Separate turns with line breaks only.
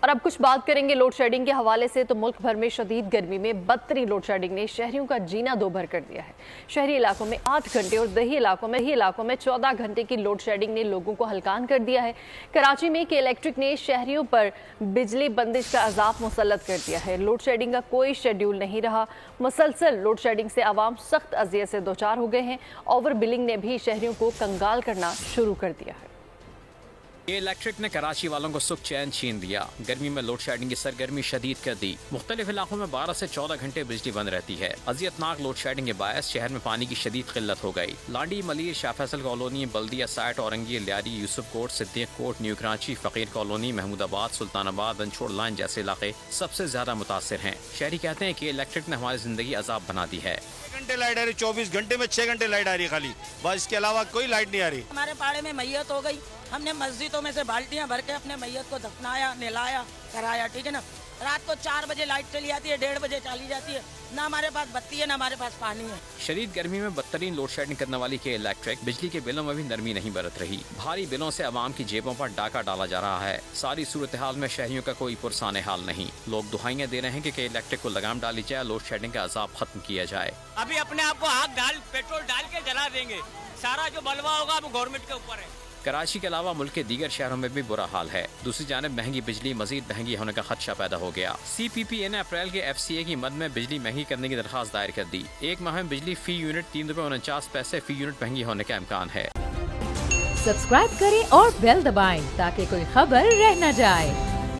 और अब कुछ बात करेंगे लोड शेडिंग के हवाले से। तो मुल्क भर में शदीद गर्मी में बदतरीन लोड शेडिंग ने शहरियों का जीना दोभर कर दिया है। शहरी इलाकों में 8 घंटे और दही इलाकों में 14 घंटे की लोड शेडिंग ने लोगों को हलकान कर दिया है। कराची में के इलेक्ट्रिक ने शहरियों पर बिजली बंदिश का अजाब मुसल्लत कर दिया है। लोड शेडिंग का कोई शेड्यूल नहीं रहा। मुसलसल लोड शेडिंग से आवाम सख्त अजियत से दोचार हो गए हैं। ओवर बिलिंग ने भी शहरियों को कंगाल करना शुरू कर दिया है।
ये इलेक्ट्रिक ने कराची वालों को सुख चैन छीन दिया। गर्मी में लोड शेडिंग की सरगर्मी शदीद कर दी। मुख्तलिफ इलाकों में 12 से 14 घंटे बिजली बंद रहती है। अजियतनाक लोड शेडिंग के बायस शहर में पानी की शदीद किल्लत हो गई। Landhi, Malir, Shah Faisal colony, Baldia site, Orangi, Lyari, Yousuf Kot, Siddiq Kot, new Karachi, Faqir colony, Mahmoodabad, Sultanabad, अंछोड़ लाइन जैसे इलाके सबसे ज्यादा मुतासिर हैं। शहरी कहते हैं कि इलेक्ट्रिक ने हमारी जिंदगी अजाब बना दी है।
घंटे लाइट आ रही, 24 घंटे में 6 घंटे लाइट आ रही है खाली, बस इसके अलावा कोई लाइट नहीं आ रही।
हमारे पाड़े में मैयत हो गई, हमने मस्जिदों में से बाल्टियां भर के अपने मैयत को दफनाया, नहलाया, कराया, ठीक है ना। रात को 4 बजे लाइट चली जाती है, 1:30 बजे चली जाती है। ना हमारे पास बत्ती है, ना हमारे पास पानी है।
शदीद गर्मी में बदतरीन लोड शेडिंग करने वाली के इलेक्ट्रिक बिजली के बिलों में भी नरमी नहीं बरत रही। भारी बिलों से आवाम की जेबों पर डाका डाला जा रहा है। सारी सूरत हाल में शहरियों का कोई पुरसाने हाल नहीं। लोग दुहाइयां दे रहे हैं कि इलेक्ट्रिक को लगाम डाली जाए, लोड शेडिंग का अजाब खत्म किया जाए।
अभी अपने आप को आग डाल, पेट्रोल डाल के जला देंगे। सारा जो बलवा होगा वो गवर्नमेंट के ऊपर है।
कराची के अलावा मुल्क के दीगर शहरों में भी बुरा हाल है। दूसरी जानिब महंगी बिजली मजीद महंगी होने का खदशा पैदा हो गया। CPPA ने अप्रैल के FCA की मद में बिजली महंगी करने की दरखास्त दायर कर दी। एक माह में बिजली फी यूनिट 3 रुपए 49 पैसे फी यूनिट महंगी होने का इम्कान है।
सब्सक्राइब करें और बेल दबाएं ताकि कोई खबर रह न जाए।